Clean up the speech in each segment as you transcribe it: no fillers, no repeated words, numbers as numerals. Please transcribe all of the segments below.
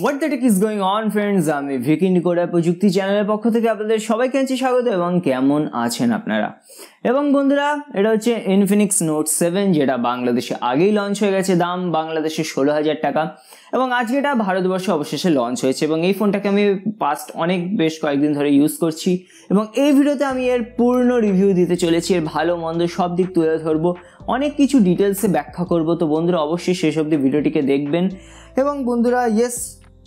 What the heck is going on friends? আমি ভিকি নিকোডা প্রযুক্তি চ্যানেলের পক্ষ থেকে আপনাদের সবাইকে জানাচ্ছি স্বাগত এবং কেমন আছেন আপনারা। এবং বন্ধুরা, এটা হচ্ছে Infinix Note 7 যেটা বাংলাদেশে আগেই লঞ্চ হয়ে গেছে, দাম বাংলাদেশে 16,000 টাকা এবং আজকে এটা ভারতবর্ষে অবশেষে লঞ্চ হয়েছে এবং এই ফোনটাকে আমি বেশ কয়েকদিন ধরে ইউজ করছি এবং এই ভিডিওতে আমি এর পূর্ণ রিভিউ দিতে চলেছি। এর ভালো মন্দ সব দিক তুলে ধরবো, অনেক কিছু ডিটেলসে ব্যাখ্যা করব। তো বন্ধুরা অবশ্যই শেষ অবধি ভিডিওটিকে দেখবেন এবং বন্ধুরা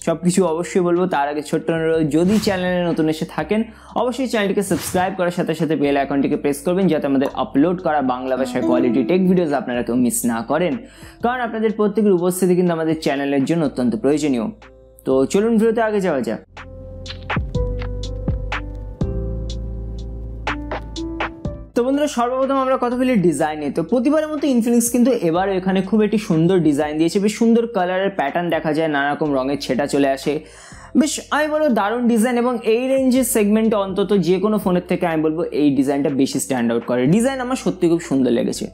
সব কিছু অবশ্যই বলবো। তার আগে ছোট্ট অনুরোধ, যদি চ্যানেলে নতুন এসে থাকেন অবশ্যই চ্যানেলটিকে সাবস্ক্রাইব করার সাথে সাথে বেল আইকনটিকে প্রেস করবেন যাতে আমাদের আপলোড করা বাংলা ভাষায় কোয়ালিটি টেক ভিডিওস আপনারা কেউ মিস না করেন, কারণ আপনাদের প্রত্যেকের উপস্থিতি কিন্তু আমাদের চ্যানেলের জন্য অত্যন্ত প্রয়োজনীয়। তো চলুন ভিডিওতে আগে যাওয়া যাক। তো বন্ধুরা সর্বপ্রথম আমরা কথা বলি ডিজাইন নিয়ে। তো প্রতিবারের মতো ইনফিনিক্স কিন্তু এবার এখানে খুব একটি সুন্দর ডিজাইন দিয়েছে, বেশ সুন্দর কালারের প্যাটার্ন দেখা যায়, নানা রকম রঙের ছেটা চলে আসে, বেশ আমি বলবো দারুণ ডিজাইন। এবং এই রেঞ্জের সেগমেন্টে অন্তত যে কোনো ফোনের থেকে আমি বলবো এই ডিজাইনটা বেশি স্ট্যান্ড আউট করে। ডিজাইন আমার সত্যি খুব সুন্দর লেগেছে।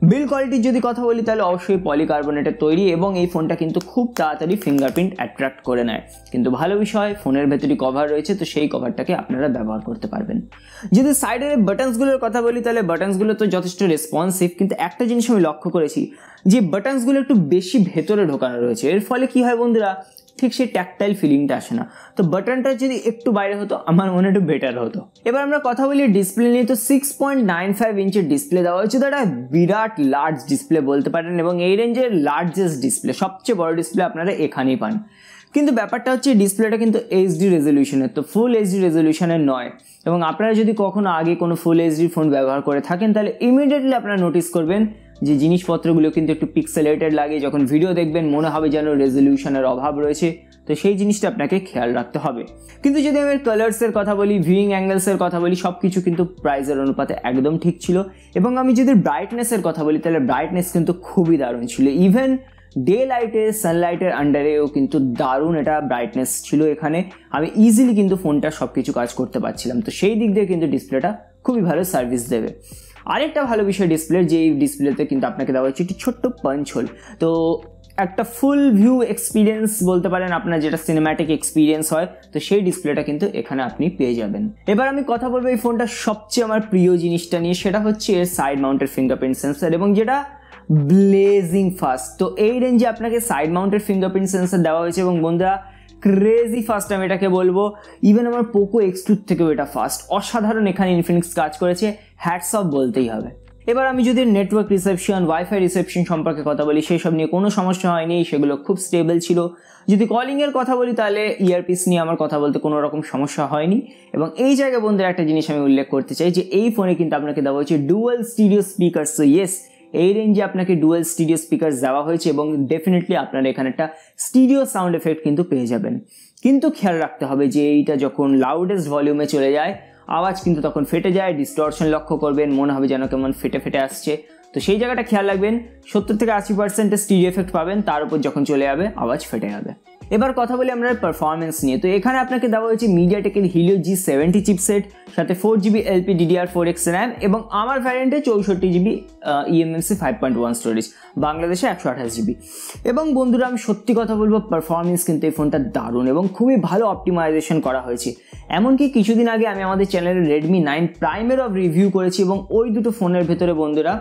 বিল্ড কোয়ালিটির যদি কথা বলি তাহলে অবশ্যই পলিকার্বনেটের তৈরি এবং এই ফোনটা কিন্তু খুব তাড়াতাড়ি ফিঙ্গারপ্রিন্ট অ্যাট্রাক্ট করে নেয়। কিন্তু ভালো বিষয় ফোনের ভেতরই কভার রয়েছে, তো সেই কভারটাকে আপনারা ব্যবহার করতে পারবেন। যদি সাইডের বাটনসগুলোর কথা বলি তাহলে বাটনসগুলো তো যথেষ্ট রেসপন্সিভ, কিন্তু একটা জিনিস আমি লক্ষ্য করেছি যে বাটনসগুলো একটু বেশি ভেতরে ঢোকানো রয়েছে। এর ফলে কি হয় বন্ধুরা, ঠিক সেই ট্যাকটাইল ফিলিংটা আসে না। তো বাটনটা যদি একটু বাইরে হতো আমার মনে একটু বেটার হতো। এবার আমরা কথা বলি ডিসপ্লে নিয়ে। তো 6.95 ইঞ্চের ডিসপ্লে দেওয়া হয়েছে, তো এটা বিরাট লার্জ ডিসপ্লে বলতে পারেন এবং এই রেঞ্জের লার্জেস্ট ডিসপ্লে, সবচেয়ে বড় ডিসপ্লে আপনারা এখানেই পান। কিন্তু ব্যাপারটা হচ্ছে ডিসপ্লেটা কিন্তু এইচডি রেজলিউশনের, তো ফুল এইচডি রেজলিউশনের নয়। এবং আপনারা যদি কখনো আগে কোনো ফুল এইচডি ফোন ব্যবহার করে থাকেন তাহলে ইমিডিয়েটলি আপনারা নোটিস করবেন যে জিনিসপত্রগুলো কিন্তু একটু পিক্সেলেটেড লাগে। যখন ভিডিও দেখবেন মনে হবে যেন রেজলিউশনের অভাব রয়েছে, তো সেই জিনিসটা আপনাকে খেয়াল রাখতে হবে। কিন্তু যদি আমি কালার্সের কথা বলি, ভিউইং অ্যাঙ্গেলসের কথা বলি, সব কিছু কিন্তু প্রাইসের অনুপাতে একদম ঠিক ছিল। এবং আমি যদি ব্রাইটনেসের কথা বলি তাহলে ব্রাইটনেস কিন্তু খুবই দারুণ ছিল। ইভেন ডে লাইটে সানলাইটের আন্ডারেও কিন্তু দারুণ এটা ব্রাইটনেস ছিল। এখানে আমি ইজিলি কিন্তু ফোনটা সব কিছু কাজ করতে পারছিলাম, তো সেই দিক দিয়ে কিন্তু ডিসপ্লেটা খুবই ভালো সার্ভিস দেবে। আরেকটা ভালো বিষয় ডিসপ্লের, যে এই ডিসপ্লেতে কিন্তু আপনাকে দেওয়া হচ্ছে একটি ছোট্ট পাঞ্চ হোল, তো একটা ফুল ভিউ এক্সপিরিয়েন্স বলতে পারেন, আপনার যেটা সিনেম্যাটিক এক্সপিরিয়েন্স হয়, তো সেই ডিসপ্লেটা কিন্তু এখানে আপনি পেয়ে যাবেন। এবার আমি কথা বলবো এই ফোনটার সবচেয়ে আমার প্রিয় জিনিসটা নিয়ে, সেটা হচ্ছে এর সাইড মাউন্টেড ফিঙ্গারপ্রিন্ট সেন্সর এবং যেটা ব্লেজিং ফাস্ট। তো এই রেঞ্জে আপনাকে সাইড মাউন্টেড ফিঙ্গারপ্রিন্ট সেন্সর দেওয়া হয়েছে এবং বন্ধুরা ক্রেজি ফাস্ট আমি এটাকে বলবো। ইভেন আমার পোকো X2 থেকেও এটা ফাস্ট, অসাধারণ এখানে ইনফিনিক্স কাজ করেছে, হ্যাটস অফ বলতেই হবে। এবার আমি যদি নেটওয়ার্ক রিসেপশন, ওয়াইফাই রিসেপশন সম্পর্কে কথা বলি, সেই সব নিয়ে কোনো সমস্যা হয়নি, সেগুলো খুব স্টেবল ছিল। যদি কলিংয়ের কথা বলি তাহলে ইয়ারপিস নিয়ে আমার কথা বলতে কোনো রকম সমস্যা হয়নি। এবং এই জায়গায় বন্ধুরা একটা জিনিস আমি উল্লেখ করতে চাই যে এই ফোনে কিন্তু আপনাকে দেওয়া হয়েছে dual stereo speaker. So yes, এই রেঞ্জে আপনাকে ডুয়াল স্টিরিও স্পিকার দেওয়া হয়েছে এবং ডেফিনেটলি আপনারা এখানে একটা স্টিরিও সাউন্ড এফেক্ট কিন্তু পেয়ে যাবেন। কিন্তু খেয়াল রাখতে হবে যে এইটা যখন লাউডেস্ট ভলিউমে চলে যায় আওয়াজ কিন্তু তখন ফেটে যায়, ডিস্টরশন লক্ষ্য করবেন, মনে হবে যেন কেমন ফেটে ফেটে আসছে। তো সেই জায়গাটা খেয়াল রাখবেন, 70 থেকে 80% স্টিরিও এফেক্ট পাবেন, তার উপর যখন চলে যাবে আওয়াজ ফেটে যাবে। এবার কথা বলি আমরা পারফরমেন্স নিয়ে। তো এখানে আপনাকে দেওয়া হয়েছে মিডিয়াটেকের হিলিও G70 চিপসেট, সাথে 4GB LPDDR4X RAM এবং আমার ভ্যারিয়েন্টে 64GB eMMC 5.1 স্টোরেজ, বাংলাদেশে 128GB। এবং বন্ধুরা আমি সত্যি কথা বলবো, পারফরমেন্স কিন্তু এই ফোনটা দারুণ এবং খুবই ভালো অপটিমাইজেশন করা হয়েছে। এমনকি কিছুদিন আগে আমি আমাদের চ্যানেলে Redmi 9 Primeর রিভিউ করেছি এবং ওই দুটো ফোনের ভেতরে বন্ধুরা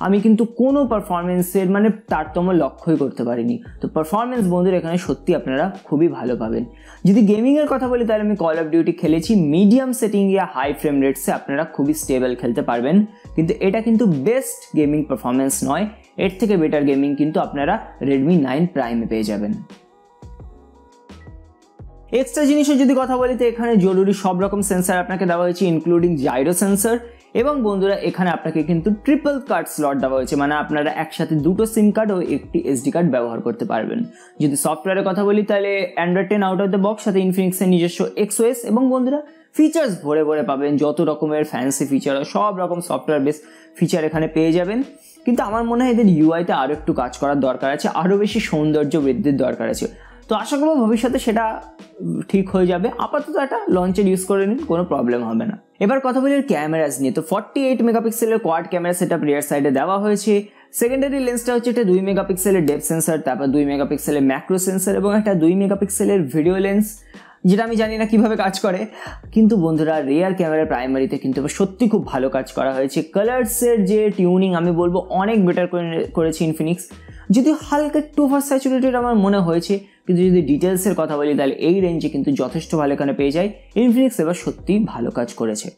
আমি কিন্তু কোনো পারফরমেন্সের তারতম্য লক্ষ্যই করতে পারিনি। তো পারফরমেন্স বন্ধুরা এখানে সত্যি আপনারা খুবই ভালো পাবেন। যদি গেমিংয়ের কথা বলি তাহলে আমি কল অফ ডিউটি খেলেছি মিডিয়াম সেটিং ইয়া হাই ফ্রেম রেটসে, আপনারা খুবই স্টেবল খেলতে পারবেন। কিন্তু এটা কিন্তু বেস্ট গেমিং পারফরমেন্স নয়, এর থেকে বেটার গেমিং কিন্তু আপনারা Redmi 9 Prime পেয়ে যাবেন। এক্সট্রা জিনিসের যদি কথা বলি তো এখানে জরুরি সব রকম সেন্সার আপনাকে দেওয়া হয়েছে, ইনক্লুডিং জাইরো সেন্সর। এবং বন্ধুরা এখানে আপনাকে কিন্তু ট্রিপল কার্ড স্লট দেওয়া হয়েছে, মানে আপনারা একসাথে দুটো সিম কার্ড ও একটি SD কার্ড ব্যবহার করতে পারবেন। যদি সফটওয়্যারের কথা বলি তাহলে Android 10 out of the box, সাথে ইনফিনিক্সের নিজস্ব XOS এবং বন্ধুরা ফিচার্স ভরে ভরে পাবেন, যত রকমের ফ্যান্সি ফিচার সব রকম সফটওয়্যার বেস ফিচার এখানে পেয়ে যাবেন। কিন্তু আমার মনে হয় এদের UI-তে আরও একটু কাজ করার দরকার আছে, আরও বেশি সৌন্দর্য বৃদ্ধির দরকার আছে। তো আশা করবো ভবিষ্যতে সেটা ঠিক হয়ে যাবে। আপাতত একটা লঞ্চের ইউজ করে নিন, কোনো প্রবলেম হবে না। এবার কথা বলি ক্যামেরাস নিয়ে। তো 48 মেগাপিক্সেলের কোয়াড ক্যামেরা সেটআপ রিয়ার সাইডে দেওয়া হয়েছে, সেকেন্ডারি লেন্সটা হচ্ছে একটা 2 মেগাপিক্সেলের ডেপথ সেন্সর, তারপর 2 মেগাপিক্সেলের ম্যাক্রো সেন্সর এবং একটা 2 মেগাপিক্সেলের ভিডিও লেন্স, যেটা আমি জানি না কিভাবে কাজ করে, কিন্তু বন্ধুরা রিয়ার ক্যামেরার প্রাইমারিতে কিন্তু সত্যি খুব ভালো কাজ করা হয়েছে। কালার্সের যে টিউনিং আমি বলবো অনেক বেটার করেছে ইনফিনিক্স, যদিও হালকা একটু ওভার স্যাচুরেটেড আমার মনে হয়েছে, কিন্তু যদি ডিটেলসের কথা বলি তাহলে এই রেঞ্জে কিন্তু যথেষ্ট ভালো এখানে পেয়ে যায়। ইনফিনিক্স এবার সত্যি ভালো কাজ করেছে।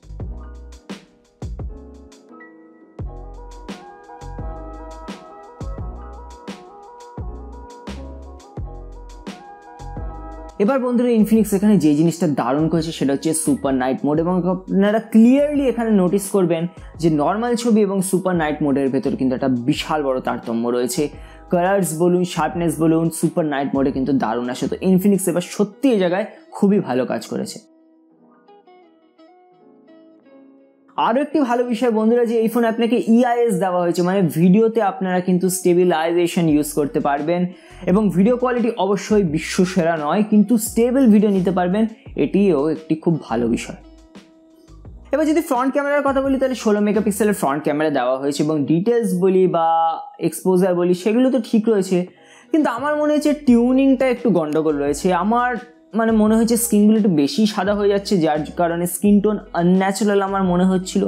এবার বন্ধুরা ইনফিনিক্স এখানে যে জিনিসটা দারুণ করেছে সেটা হচ্ছে সুপার নাইট মোড, এবং আপনারা ক্লিয়ারলি এখানে নোটিস করবেন যে নর্মাল ছবি এবং সুপার নাইট মোডের ভেতর কিন্তু একটা বিশাল বড় তারতম্য রয়েছে। কালার্স বলুন, শার্পনেস বলুন, সুপার নাইট মোডে কিন্তু দারুণ আসে। তো ইনফিনিক্স এবার সত্যি এই জায়গায় খুবই ভালো কাজ করেছে। আরও একটি ভালো বিষয় বন্ধুরা যে এই ফোনে আপনাকে ইআইএস দেওয়া হয়েছে, মানে ভিডিওতে আপনারা কিন্তু স্টেবিলাইজেশন ইউজ করতে পারবেন এবং ভিডিও কোয়ালিটি অবশ্যই বিশ্বসেরা নয়, কিন্তু স্টেবল ভিডিও নিতে পারবেন, এটিও একটি খুব ভালো বিষয়। এবার যদি ফ্রন্ট ক্যামেরার কথা বলি তাহলে 16 মেগাপিক্সেলের ফ্রন্ট ক্যামেরা দেওয়া হয়েছে এবং ডিটেলস বলি বা এক্সপোজার বলি সেগুলো তো ঠিক রয়েছে, কিন্তু আমার মনে হচ্ছে টিউনিংটা একটু গন্ডগোল রয়েছে। আমার মনে হচ্ছে স্কিনগুলো একটু বেশি সাদা হয়ে যাচ্ছে, যার কারণে স্কিন টোন আনন্যাচারাল আমার মনে হচ্ছিল।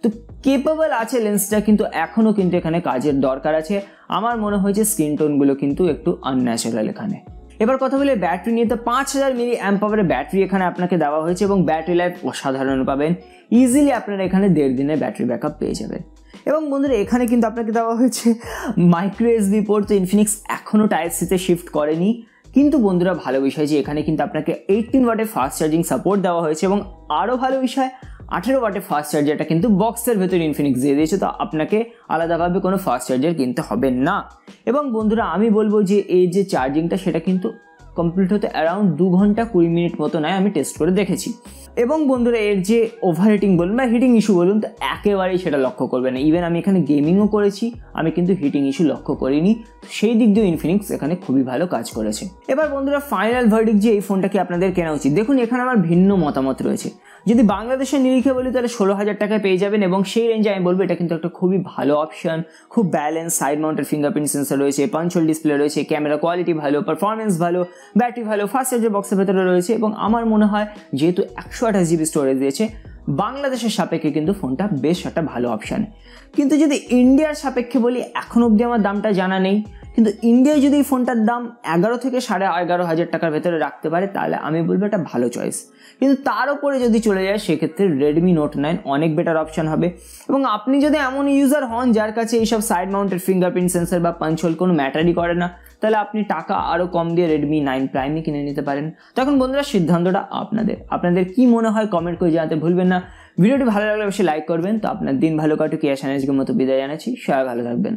তো কেপেবল আছে লেন্সটা, কিন্তু এখনও কিন্তু এখানে কাজের দরকার আছে। আমার মনে হয়েছে স্কিন টোনগুলো কিন্তু একটু আনন্যাচারাল এখানে। এবার কথা বলে ব্যাটারি নিয়ে, তো 5000 মিলি অ্যাম্প পাওয়ারের ব্যাটারি এখানে আপনাকে দেওয়া হয়েছে এবং ব্যাটারি লাইফ অসাধারণ পাবেন। ইজিলি আপনারা এখানে 1.5 দিনের ব্যাটারি ব্যাকআপ পেয়ে যাবেন। এবং বন্ধুরা এখানে কিন্তু আপনাকে দেওয়া হয়েছে মাইক্রো এসডি পোর্ট। তো ইনফিনিক্স এখনও টাইপ সিতে শিফট করেনি, কিন্তু বন্ধুরা ভালো বিষয় যে এখানে কিন্তু আপনাকে 18 ওয়াটের ফাস্ট চার্জিং সাপোর্ট দেওয়া হয়েছে এবং আরও ভালো বিষয় 18 ওয়াটের ফাস্ট চার্জারটা কিন্তু বক্সের ভেতর ইনফিনিক্স দিয়ে দিয়েছে, তো আপনাকে আলাদাভাবে কোনো ফাস্ট চার্জার কিনতে হবে না। এবং বন্ধুরা আমি বলবো যে এই যে চার্জিংটা সেটা কিন্তু কমপ্লিট হতে অ্যারাউন্ড 2 ঘন্টা 20 মিনিট মতো নেয়, আমি টেস্ট করে দেখেছি। এবং বন্ধুরা এর যে ওভারহিটিং বলুন বা হিটিং ইস্যু বলুন, তো একেবারেই সেটা লক্ষ্য করবে না। ইভেন আমি এখানে গেমিংও করেছি, আমি কিন্তু হিটিং ইস্যু লক্ষ্য করিনি। সেই দিক দিয়ে ইনফিনিক্স এখানে খুবই ভালো কাজ করেছে। এবার বন্ধুরা ফাইনাল ভার্ডিক্ট যে এই ফোনটা কি আপনাদের কেনা উচিত, দেখুন এখানে আমার ভিন্ন মতামত রয়েছে। যদি বাংলাদেশের নিরিখে বলি তাহলে 16,000 টাকায় পেয়ে যাবেন এবং সেই রেঞ্জে আমি বলবো এটা কিন্তু একটা খুবই ভালো অপশন। খুব balance, side mounted fingerprint sensor রয়েছে, পাঞ্চ হোল ডিসপ্লে রয়েছে, ক্যামেরা কোয়ালিটি ভালো, পারফরমেন্স ভালো, ব্যাটারি ভালো, ফাস্ট চার্জার বক্সের ভেতরে রয়েছে এবং আমার মনে হয় যেহেতু 128 জিবি স্টোরেজ দিয়েছে বাংলাদেশের সাপেক্ষে কিন্তু ফোনটা বেশ একটা ভালো অপশান। কিন্তু যদি ইন্ডিয়ার সাপেক্ষে বলি এখন অবধি আমার দামটা জানা নেই, কিন্তু ইন্ডিয়ায় যদি এই ফোনটার দাম 11 থেকে 11,500 টাকার ভেতরে রাখতে পারে তাহলে আমি বলবো এটা ভালো চয়েস। কিন্তু তার উপরে যদি চলে যায় সেক্ষেত্রে রেডমি নোট 9 অনেক বেটার অপশান হবে। এবং আপনি যদি এমন ইউজার হন যার কাছে এইসব সাইড মাউন্টেড ফিঙ্গারপ্রিন্ট সেন্সর বা পাঞ্চ হোল কোনো ম্যাটারই করে না, তাহলে আপনি টাকা আরও কম দিয়ে রেডমি 9 প্রাইমই কিনে নিতে পারেন। তখন বন্ধুরা সিদ্ধান্তটা আপনাদের কি মনে হয় কমেন্ট করে জানাতে ভুলবেন না। ভিডিওটি ভালো লাগলে অবশ্যই লাইক করবেন। তো আপনার দিন ভালো কাটুক, আজকের মতো বিদায় জানাচ্ছি। সবাই ভালো থাকবেন।